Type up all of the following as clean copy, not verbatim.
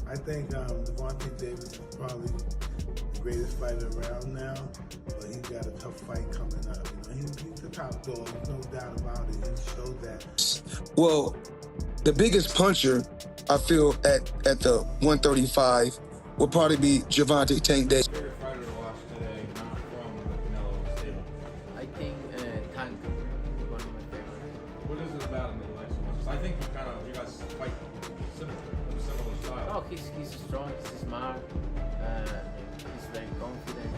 I think Gervonta Davis is probably the greatest fighter around now, but he's got a tough fight coming up. You know, he's the top dog, no doubt about it. He showed that. Well, the biggest puncher, I feel, at the 135 will probably be Gervonta Tank Davis. Favorite fighter to watch today, not from the Canelo stable? I think Tank, one of my favorites. What is it about him that you like so much? I think you guys fight similar style. Oh, he's strong, he's smart, he's very confident,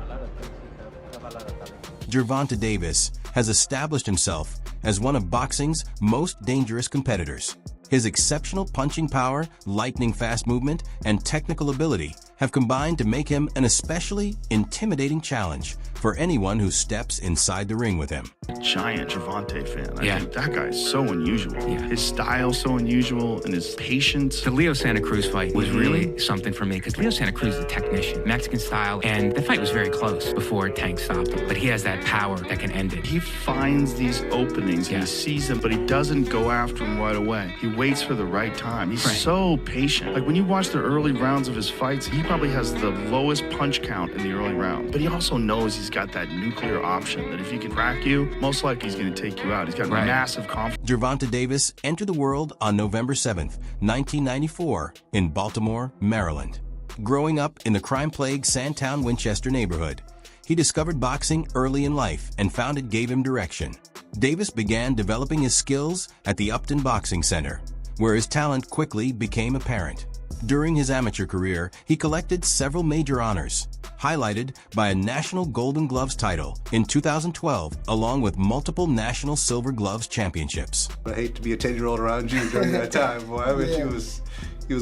a lot of things, he have a lot of talent. Gervonta Davis has established himself as one of boxing's most dangerous competitors. His exceptional punching power, lightning-fast movement, and technical ability have combined to make him an especially intimidating challenge for anyone who steps inside the ring with him. Giant Gervonta fan. I think that guy is so unusual. Yeah. His style's so unusual, and his patience. The Leo Santa Cruz fight was really something for me because Leo Santa Cruz is a technician, Mexican style, and the fight was very close before Tank stopped him. But he has that power that can end it. He finds these openings, and he sees them, but he doesn't go after them right away. He waits for the right time. He's so patient. Like when you watch the early rounds of his fights, he probably has the lowest punch count in the early round. But he also knows he's got that nuclear option that if he can crack you, most likely he's going to take you out. He's got massive confidence. Gervonta Davis entered the world on November 7th, 1994, in Baltimore, Maryland. Growing up in the crime-plagued Sandtown, Winchester neighborhood, he discovered boxing early in life and found it gave him direction. Davis began developing his skills at the Upton Boxing Center, where his talent quickly became apparent. During his amateur career, he collected several major honors, highlighted by a National Golden Gloves title in 2012, along with multiple National Silver Gloves championships. I hate to be a 10-year-old around you during that time, boy. I bet he was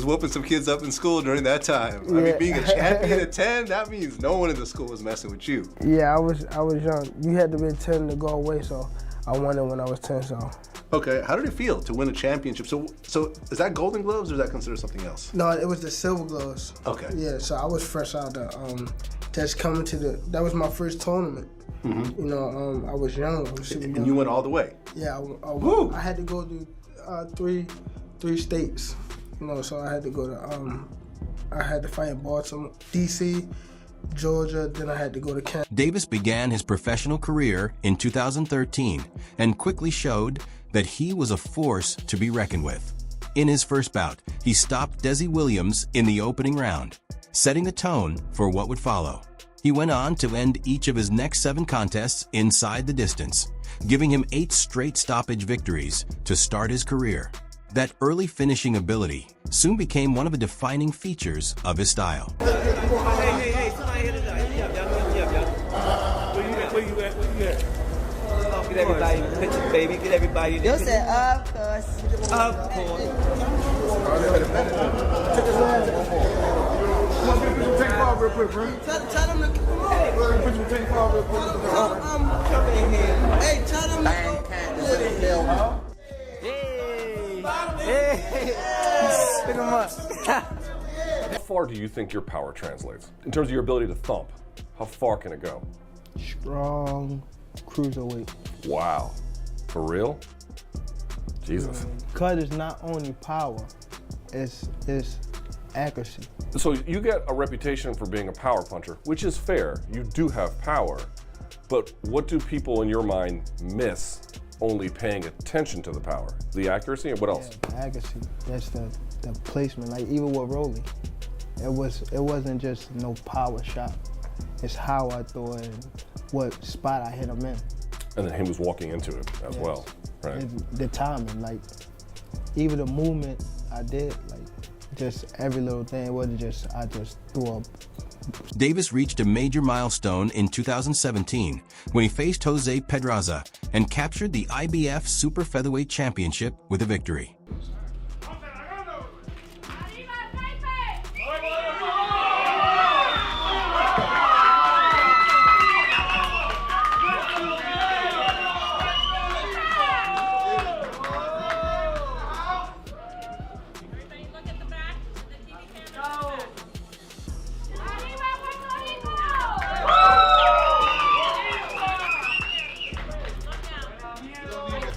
whooping some kids up in school during that time. I mean, being a champion at 10, that means no one in the school was messing with you. Yeah, I was young. You had to be 10 to go away, so I won it when I was 10, so. Okay, how did it feel to win a championship? So is that Golden Gloves or is that considered something else? No, it was the Silver Gloves. Okay. Yeah, so I was fresh out the, just coming to that was my first tournament. Mm-hmm. You know, I was young. I was super young. And you went all the way? Yeah, I had to go to three states. You know, so I had to go to, I had to fight in Baltimore, D.C., Georgia, then I had to go to Canada. Davis began his professional career in 2013 and quickly showed that he was a force to be reckoned with. In his first bout, he stopped Desi Williams in the opening round, setting the tone for what would follow. He went on to end each of his next 7 contests inside the distance, giving him 8 straight stoppage victories to start his career. That early finishing ability soon became one of the defining features of his style. Hey, somebody hit it out. Where you at? Get everybody in the picture, baby. Get everybody in the picture. You said, of course. Of course. Come on, put some tank fall real quick, bro. Tell them to come on. Put some tank fall real quick. Jump in here. Hey, tell them to go. Hey. Pick him up. How far do you think your power translates? In terms of your ability to thump, how far can it go? Strong cruiserweight. Wow. For real? Jesus. Because it's not only power, it's accuracy. So you get a reputation for being a power puncher, which is fair. You do have power. But what do people in your mind miss only paying attention to the power? The accuracy and what else? Yeah, the accuracy. That's the placement. Like even with Rolly, it wasn't just no power shot. It's how I throw it and what spot I hit him in. And then him was walking into it as well, right? The timing, like even the movement I did, like just every little thing. It wasn't just I just threw up. Davis reached a major milestone in 2017 when he faced Jose Pedraza and captured the IBF Super Featherweight Championship with a victory.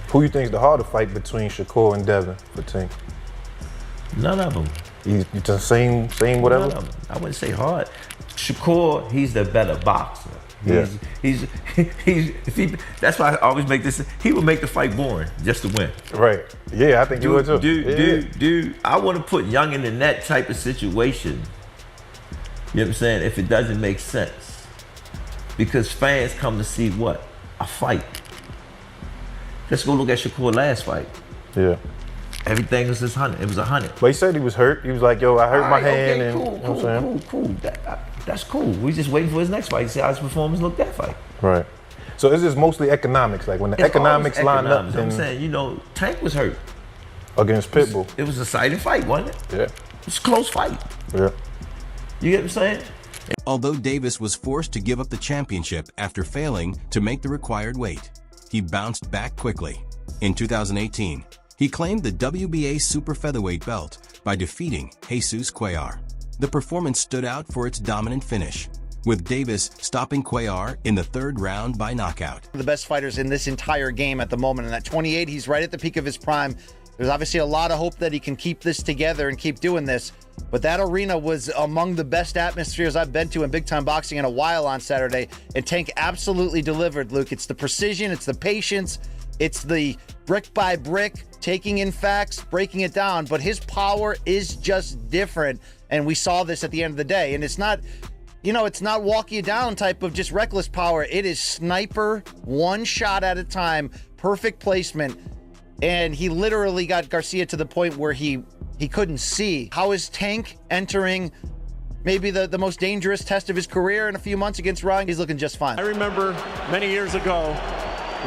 Who you think is the harder fight between Shakur and Devin for Tank? None of them. You the same whatever? No, I wouldn't say hard. Shakur, he's the better boxer. That's why I always make this. He would make the fight boring just to win. Right. Yeah, I think you would too. Dude, I want to put Youngin in that type of situation. You know what I'm saying? If it doesn't make sense. Because fans come to see what? A fight. Let's go look at Shakur's last fight. Yeah. Everything was just 100. It was 100. But he said he was hurt. He was like, yo, I hurt my hand. And Cool. You know what I'm saying? Cool. That's cool. We just waiting for his next fight. See how his performance looked that fight. Right. So it's just mostly economics. Like when the economics line up. I'm saying, you know, Tank was hurt. Against Pitbull. It was a exciting fight, wasn't it? Yeah. It was a close fight. Yeah. You get what I'm saying? Although Davis was forced to give up the championship after failing to make the required weight, he bounced back quickly. In 2018, he claimed the WBA super featherweight belt by defeating Jesus Cuellar. The performance stood out for its dominant finish, with Davis stopping Cuellar in the 3rd round by knockout. The best fighters in this entire game at the moment, and at 28, he's right at the peak of his prime. There's obviously a lot of hope that he can keep this together and keep doing this, but that arena was among the best atmospheres I've been to in big-time boxing in a while on Saturday, and Tank absolutely delivered, Luke. It's the precision, it's the patience, it's the brick by brick, taking in facts, breaking it down, but his power is just different, and we saw this at the end of the day. And it's not, you know, it's not walk you down type of just reckless power. It is sniper, one shot at a time, perfect placement, and he literally got Garcia to the point where he couldn't see. How is Tank entering maybe the most dangerous test of his career in a few months against Rogan? He's looking just fine. I remember many years ago,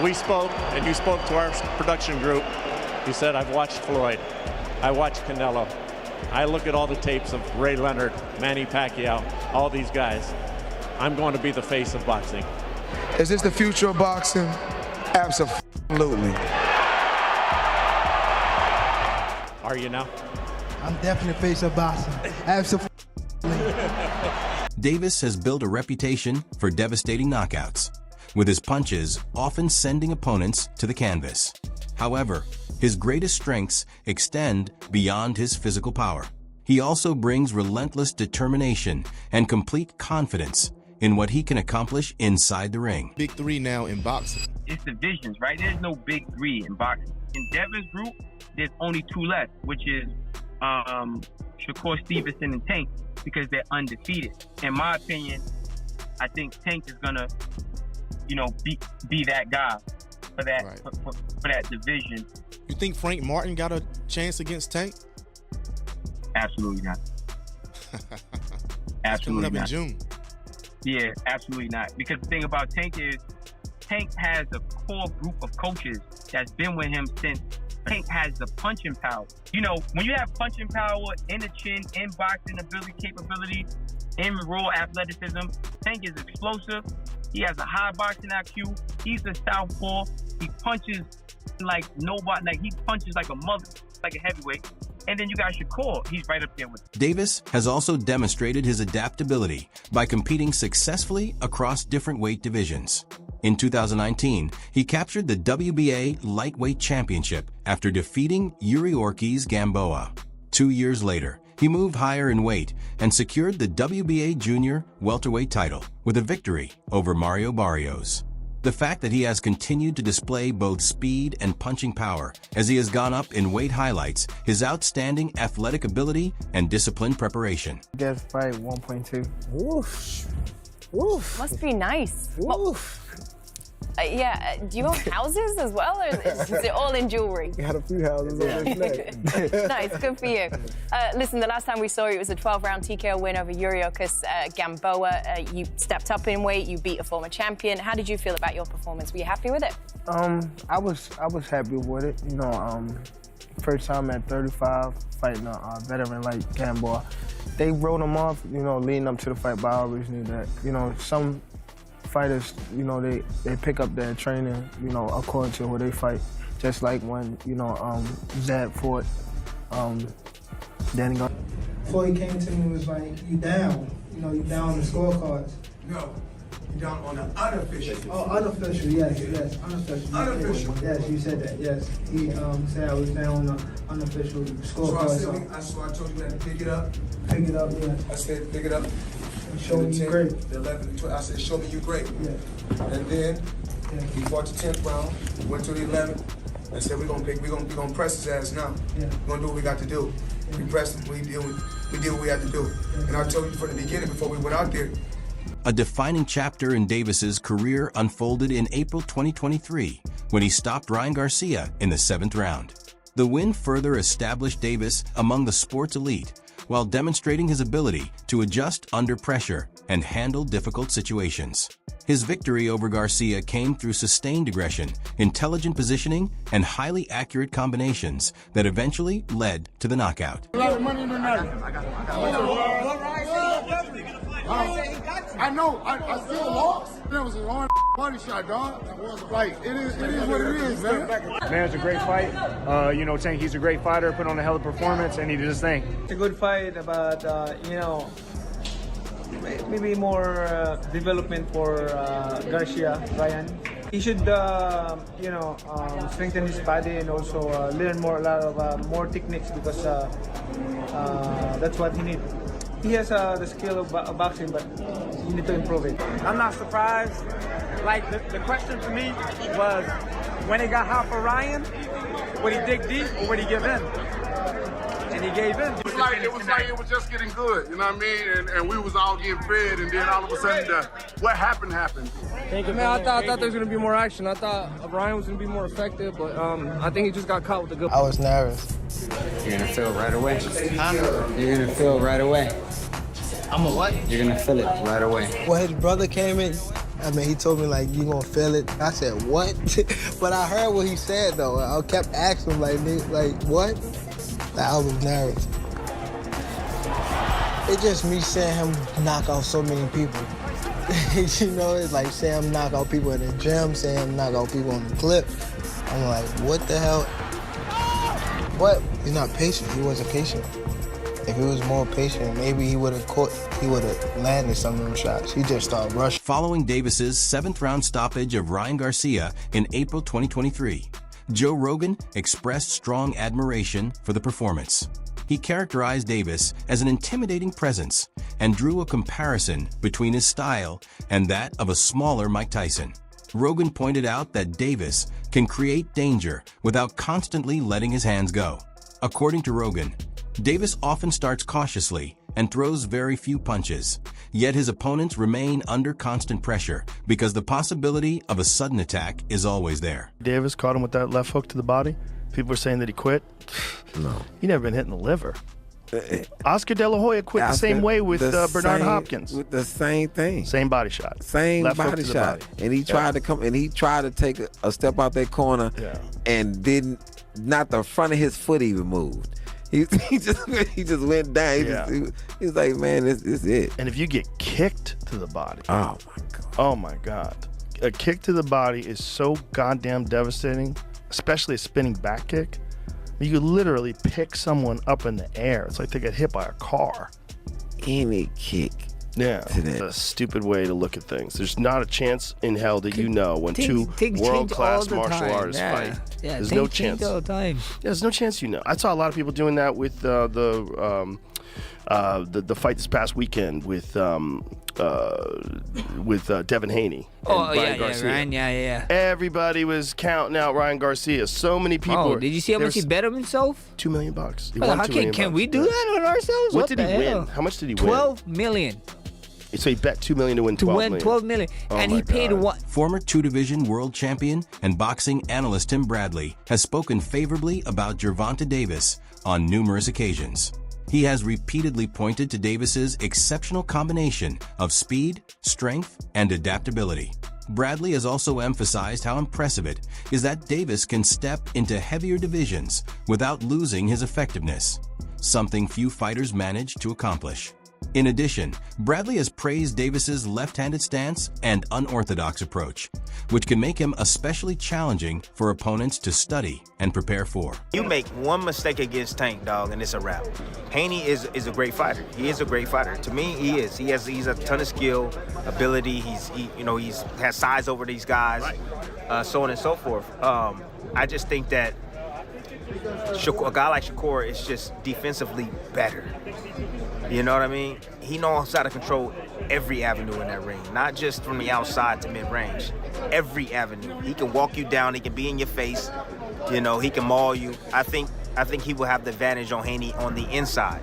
we spoke, and you spoke to our production group. You said, I've watched Floyd. I watched Canelo. I look at all the tapes of Ray Leonard, Manny Pacquiao, all these guys. I'm going to be the face of boxing. Is this the future of boxing? Absolutely. Are you now? I'm definitely face of boxing. Absolutely. Davis has built a reputation for devastating knockouts, with his punches often sending opponents to the canvas. However, his greatest strengths extend beyond his physical power. He also brings relentless determination and complete confidence in what he can accomplish inside the ring. Big 3 now in boxing. It's divisions, right? There's no big 3 in boxing. In Devin's group, there's only 2 left, which is Shakur Stevenson and Tank, because they're undefeated. In my opinion, I think Tank is gonna, you know, be that guy for that for that division. You think Frank Martin got a chance against Tank? Absolutely not. Absolutely coming up not. In June. Yeah, absolutely not. Because the thing about Tank is, Tank has a core group of coaches that's been with him since. Tank has the punching power. You know, when you have punching power in the chin, in boxing capability, in raw athleticism, Tank is explosive. He has a high boxing IQ. He's a southpaw. He punches like nobody. Like he punches like a mother, like a heavyweight. And then you got Shakur. He's right up there with him. Davis has also demonstrated his adaptability by competing successfully across different weight divisions. In 2019, he captured the WBA lightweight championship after defeating Yuri Ortiz Gamboa. 2 years later, he moved higher in weight and secured the WBA junior welterweight title with a victory over Mario Barrios. The fact that he has continued to display both speed and punching power as he has gone up in weight highlights his outstanding athletic ability and disciplined preparation. Guess fight 1.2. Woof. Woof. Must be nice. Woof. Yeah, do you own houses as well, or is it all in jewelry? Got a few houses on this neck. Nice, good for you. Listen, the last time we saw you, it was a 12-round TKO win over Yuri Ortiz Gamboa. You stepped up in weight, you beat a former champion. How did you feel about your performance? Were you happy with it? I was happy with it. You know, first time at 35, fighting a veteran like Gamboa. They wrote him off, you know, leading up to the fight, but I always knew that, you know, some fighters, you know, they pick up their training, you know, according to who they fight. Just like when, you know, Zab fought Danny Garcia. Before he came to me, it was like, you down. You know, you down on the scorecards. No, you down on the unofficial. Oh, unofficial, yes, unofficial. Unofficial. Yes, you said that, yes. He said I was down unofficial So I scorecard. so I told you we had to pick it up. Pick it up, yeah. I said, pick it up. And show me you great. The 11, the 12. I said, show me you great. Yeah. And then he fought the 10th round, went to the 11th, and said, we're gonna press his ass now. Yeah. We're gonna do what we got to do. We pressed him, we did what we had to do. And I told you from the beginning, before we went out there. A defining chapter in Davis's career unfolded in April 2023 when he stopped Ryan Garcia in the 7th round. The win further established Davis among the sport's elite while demonstrating his ability to adjust under pressure and handle difficult situations. His victory over Garcia came through sustained aggression, intelligent positioning, and highly accurate combinations that eventually led to the knockout. A lot of money tonight. I know. I still lost. That was a hard body shot, dog. Like, it is what it is, man. Man, it's a great fight. You know, Tank, he's a great fighter, put on a hell of a performance, and he did his thing. It's a good fight, but you know, maybe more development for Garcia, Ryan. He should, you know, strengthen his body and also learn a lot of more techniques because that's what he needs. He has the skill of boxing, but you need to improve it. I'm not surprised. Like, the question for me was, when he got hot for Ryan, would he dig deep or would he give in? And he gave in. It was like it was just getting good, you know what I mean? And we was all getting fed, and then all of a sudden, what happened. Man, I thought there was going to be more action. I thought Ryan was going to be more effective, but I think he just got caught with a good... I was nervous. You're going to feel right away. Huh? You're going to feel right away. I'm a what? You're going to feel it right away. When his brother came in, I mean, he told me, like, you gonna feel it. I said, what? But I heard what he said, though. I kept asking him, like what? I was nervous. It's just me seeing him knock out so many people. You know, it's like seeing him knock out people in the gym, seeing him knock out people on the clip. I'm like, what the hell? But he's not patient. He wasn't patient. If he was more patient, maybe he would have landed some of them shots. He just started rushing. Following Davis's 7th round stoppage of Ryan Garcia in April 2023, Joe Rogan expressed strong admiration for the performance. He characterized Davis as an intimidating presence and drew a comparison between his style and that of a smaller Mike Tyson. Rogan pointed out that Davis can create danger without constantly letting his hands go. According to Rogan, Davis often starts cautiously and throws very few punches, yet his opponents remain under constant pressure because the possibility of a sudden attack is always there. Davis caught him with that left hook to the body. People are saying that he quit. No. He never been hit in the liver. Oscar De La Hoya quit the same way with Bernard Hopkins. With the same thing. Same body shot. Same left body shot. And he tried to come, and he tried to take a step out that corner and not the front of his foot even moved. He just went down. He was like, man, this is it. And if you get kicked to the body. Oh, my God. Oh, my God. A kick to the body is so goddamn devastating, especially a spinning back kick. You could literally pick someone up in the air. It's like they get hit by a car. Any kick. Yeah, it's a stupid way to look at things. There's not a chance in hell that you know when two world-class martial artists fight. Yeah, there's no chance. All the time. There's no chance you know. I saw a lot of people doing that with the fight this past weekend with Devin Haney. Oh, Ryan Garcia. Ryan, yeah. Everybody was counting out Ryan Garcia. So many people. Oh, did you see how much he bet himself? $2 million. He Well, won how $2 million. can we do that on ourselves? What did he hell? win? How much did he win? 12 million. So he bet $2 million to win 12 million. 12 million. Oh and my he paid God. what? Former 2-division world champion and boxing analyst Tim Bradley has spoken favorably about Gervonta Davis on numerous occasions. He has repeatedly pointed to Davis's exceptional combination of speed, strength, and adaptability. Bradley has also emphasized how impressive it is that Davis can step into heavier divisions without losing his effectiveness, something few fighters manage to accomplish. In addition, Bradley has praised Davis's left-handed stance and unorthodox approach, which can make him especially challenging for opponents to study and prepare for. You make one mistake against Tank, dog, and it's a wrap. Haney is a great fighter. He is a great fighter. To me, he is. He's a ton of skill, ability. He's has size over these guys, so on and so forth. I just think that A guy like Shakur is just defensively better. You know what I mean? He knows how to control every avenue in that ring, not just from the outside to mid-range. Every avenue. He can walk you down. He can be in your face. You know, he can maul you. I think he will have the advantage on Haney on the inside.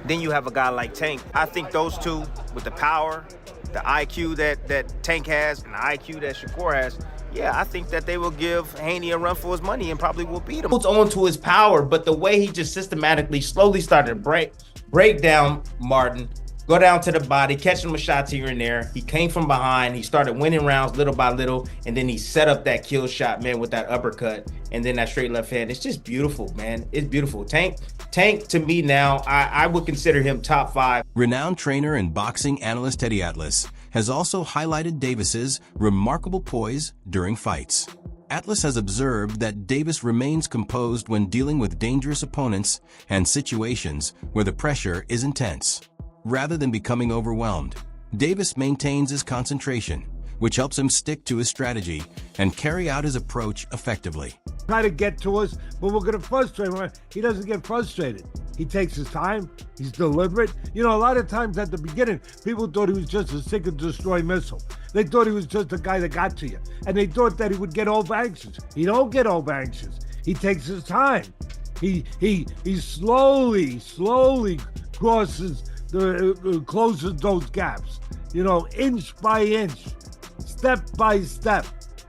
Then you have a guy like Tank. I think those two, with the power, the IQ that Tank has, and the IQ that Shakur has, yeah, I think that they will give Haney a run for his money and probably will beat him. Holds on to his power, but the way he just systematically, slowly started to break down Martin, go down to the body, catch him with shots here and there. He came from behind. He started winning rounds little by little, and then he set up that kill shot, man, with that uppercut, and then that straight left hand. It's just beautiful, man. It's beautiful. Tank, to me now, I would consider him top 5. Renowned trainer and boxing analyst Teddy Atlas has also highlighted Davis's remarkable poise during fights. Atlas has observed that Davis remains composed when dealing with dangerous opponents and situations where the pressure is intense. Rather than becoming overwhelmed, Davis maintains his concentration, which helps him stick to his strategy and carry out his approach effectively. Try to get to us, but we're going to frustrate him. He doesn't get frustrated. He takes his time. He's deliberate. You know, a lot of times at the beginning, people thought he was just a seek and destroy missile. They thought he was just a guy that got to you. And they thought that he would get over anxious. He don't get over anxious. He takes his time. He slowly closes those gaps. You know, inch by inch, step by step.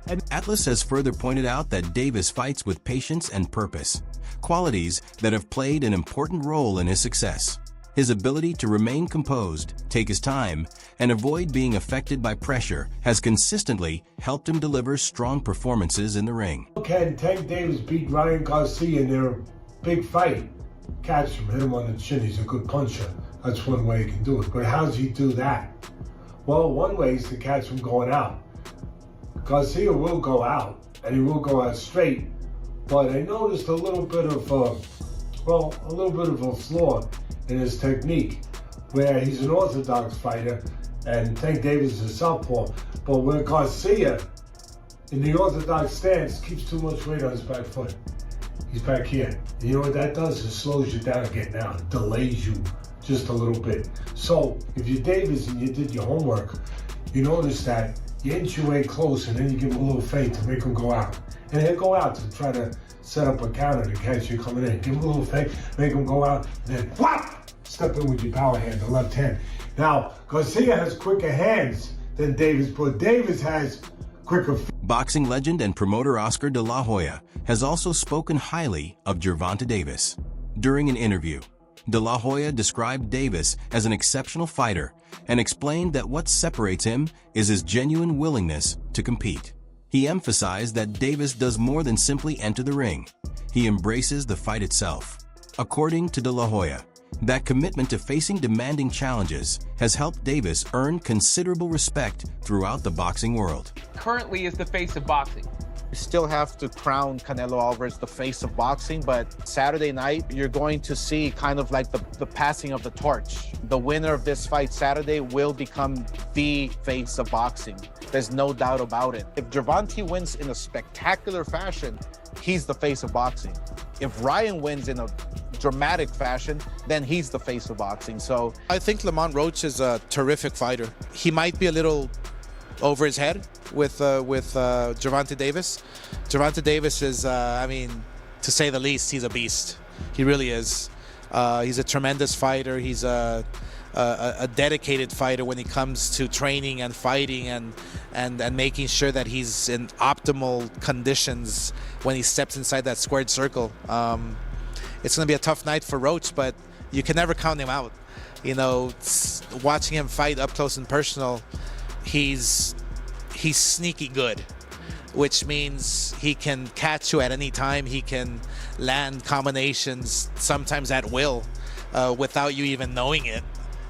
And Atlas has further pointed out that Davis fights with patience and purpose, qualities that have played an important role in his success. His ability to remain composed, take his time, and avoid being affected by pressure has consistently helped him deliver strong performances in the ring. Can Tank Davis beat Ryan Garcia in their big fight? Catch him, hit him on the chin. He's a good puncher. That's one way he can do it. But how does he do that? Well, one way is to catch him going out. Garcia will go out, and he will go out straight. But I noticed a little bit of a flaw in his technique, where he's an orthodox fighter, and Tank Davis is a southpaw. But where Garcia, in the orthodox stance, keeps too much weight on his back foot. He's back here. And you know what that does? It slows you down getting out. It delays you just a little bit. So if you're Davis and you did your homework, you notice that you inch your way close and then you give him a little feint to make him go out. And he'll go out to try to set up a counter to catch you coming in. Give him a little feint, make him go out, and then whop! Step in with your power hand, the left hand. Now, Garcia has quicker hands than Davis, but Davis has quicker feet. Boxing legend and promoter Oscar De La Hoya has also spoken highly of Gervonta Davis. During an interview, De La Hoya described Davis as an exceptional fighter and explained that what separates him is his genuine willingness to compete. He emphasized that Davis does more than simply enter the ring. He embraces the fight itself. According to De La Hoya, that commitment to facing demanding challenges has helped Davis earn considerable respect throughout the boxing world. Currently is the face of boxing. You still have to crown Canelo Alvarez the face of boxing, but Saturday night, you're going to see kind of like the passing of the torch. The winner of this fight Saturday will become the face of boxing. There's no doubt about it. If Gervonta wins in a spectacular fashion, he's the face of boxing. If Ryan wins in a dramatic fashion, then he's the face of boxing. So I think Lamont Roach is a terrific fighter. He might be a little over his head with Gervonta Davis. Gervonta Davis is, I mean, to say the least, he's a beast. He really is. He's a tremendous fighter. He's a dedicated fighter when it comes to training and fighting and making sure that he's in optimal conditions when he steps inside that squared circle. It's going to be a tough night for Roach, but you can never count him out. You know, watching him fight up close and personal, he's sneaky good, which means he can catch you at any time. He can land combinations sometimes at will without you even knowing it.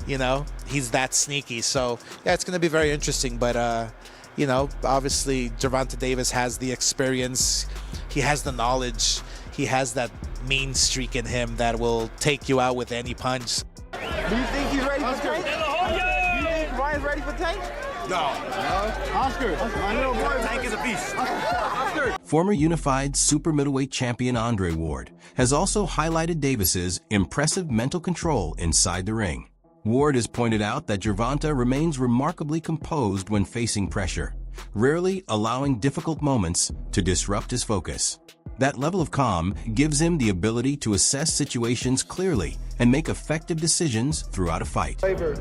You know, he's that sneaky. So yeah, it's going to be very interesting. But you know, obviously Gervonta Davis has the experience, he has the knowledge, he has that mean streak in him that will take you out with any punch. Do you think he's ready for Tank? Do you think Ryan's ready for Tank? No. Oscar. My little boy. Tank is a beast. Oscar. Former unified super middleweight champion Andre Ward has also highlighted Davis's impressive mental control inside the ring. Ward has pointed out that Gervonta remains remarkably composed when facing pressure, rarely allowing difficult moments to disrupt his focus. That level of calm gives him the ability to assess situations clearly and make effective decisions throughout a fight. Favor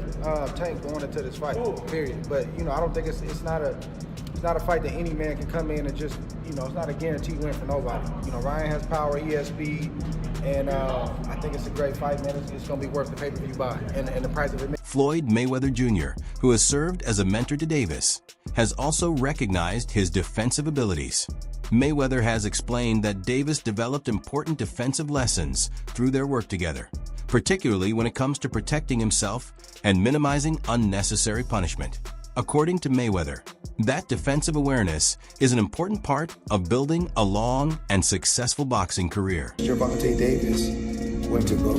Tank going into this fight, period. But I don't think it's not a fight that any man can come in and just it's not a guaranteed win for nobody. Ryan has power, he has speed, and I think it's a great fight, man. It's going to be worth the pay-per-view buy and the price of it. Floyd Mayweather Jr., who has served as a mentor to Davis, has also recognized his defensive abilities. Mayweather has explained that Davis developed important defensive lessons through their work together, particularly when it comes to protecting himself and minimizing unnecessary punishment. According to Mayweather, that defensive awareness is an important part of building a long and successful boxing career. Gervonta Tank Davis went to go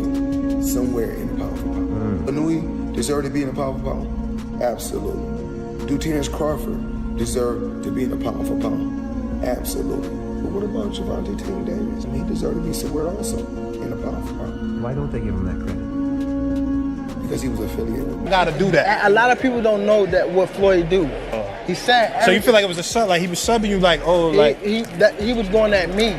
somewhere in the power for power. But Nui deserved to be in the power for power? Absolutely. Do Terrence Crawford deserve to be in the power for power? Absolutely. But what about Gervonta Tank Davis? He deserved to be somewhere also in the power for power. Why don't they give him that credit? Because he was affiliated with me. Gotta do that. A lot of people don't know that what Floyd do. He said. So you feel like it was a sub, like he was subbing you, like he was going at me.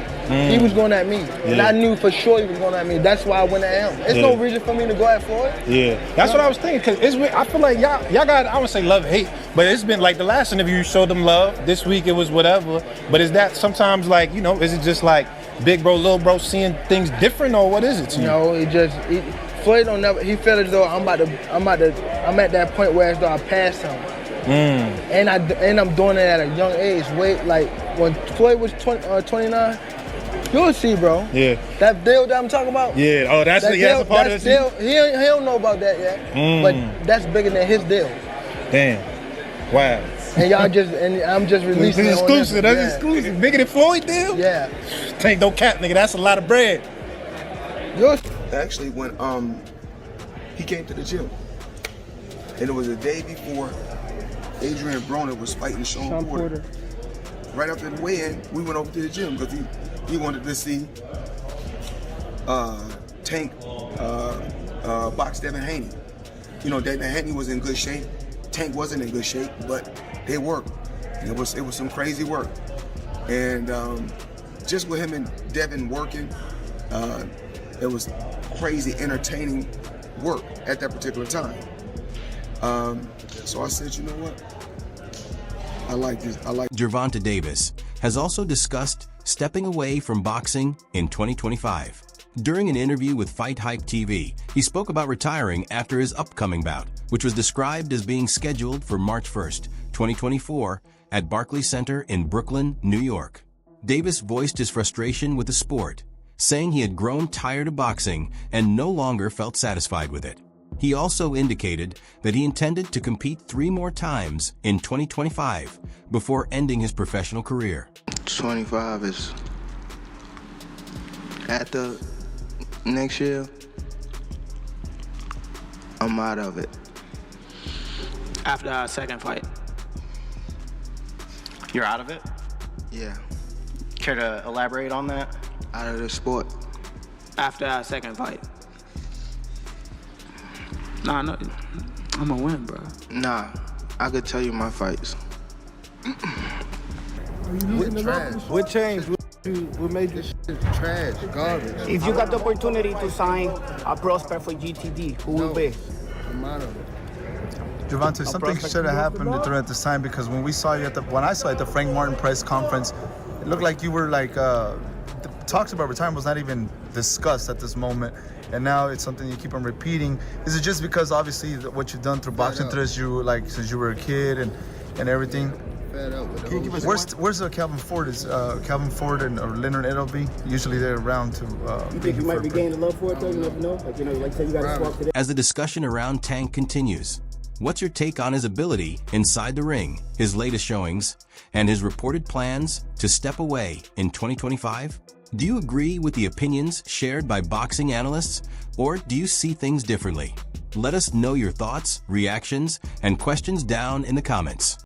He was going at me, and I knew for sure he was going at me. That's why I went at him. There's no reason for me to go at Floyd. Yeah, that's what I was thinking. Cause I feel like y'all got, I would say love hate, but it's been like the last interview you showed them love. This week it was whatever. But is that sometimes like is it just like big bro, little bro seeing things different, or what is it to you? No, Floyd don't never. He felt as though I'm at that point where as though I passed him. And I'm doing it at a young age. Like when Floyd was 29, you'll see, bro. Yeah. That deal that I'm talking about. Yeah. Oh, that's a part of the deal. He don't know about that yet. But that's bigger than his deal. Damn. Wow. And I'm just releasing. This is exclusive. That's exclusive. Bigger than Floyd deal. Yeah. Tank don't cap, nigga. That's a lot of bread. Actually, when he came to the gym, and it was the day before Adrian Broner was fighting Sean Porter. Right after the weigh-in, we went over to the gym because he wanted to see Tank box Devin Haney. Devin Haney was in good shape. Tank wasn't in good shape, but they worked. And it was some crazy work. And just with him and Devin working, it was crazy, entertaining work at that particular time. So I said, you know what? I like this. Gervonta Davis has also discussed stepping away from boxing in 2025. During an interview with Fight Hype TV, he spoke about retiring after his upcoming bout, which was described as being scheduled for March 1st, 2024, at Barclays Center in Brooklyn, New York. Davis voiced his frustration with the sport, saying he had grown tired of boxing and no longer felt satisfied with it. He also indicated that he intended to compete 3 more times in 2025 before ending his professional career. 25 is at the next year. I'm out of it. After our second fight. You're out of it? Yeah. Care to elaborate on that? Out of the sport. After our second fight. Nah, no, I'm gonna win, bro. Nah, I could tell you my fights. What changed? What made this shit trash, garbage? If you got the opportunity to sign a prospect for GTD, who will be? I'm out of it. Gervonta, something should have happened during this time, because when I saw you at the Frank Martin press conference, it looked like you were like the talks about retirement was not even discussed at this moment, and now it's something you keep on repeating. Is it just because obviously what you've done through boxing since you were a kid and everything? Where's Calvin Ford? Is Calvin Ford and or Leonard Edelby? Usually they're around to. You think you might be gaining love for it though? You never know. Like say you got to swap today. As the discussion around Tank continues, what's your take on his ability inside the ring, his latest showings, and his reported plans to step away in 2025? Do you agree with the opinions shared by boxing analysts, or do you see things differently? Let us know your thoughts, reactions, and questions down in the comments.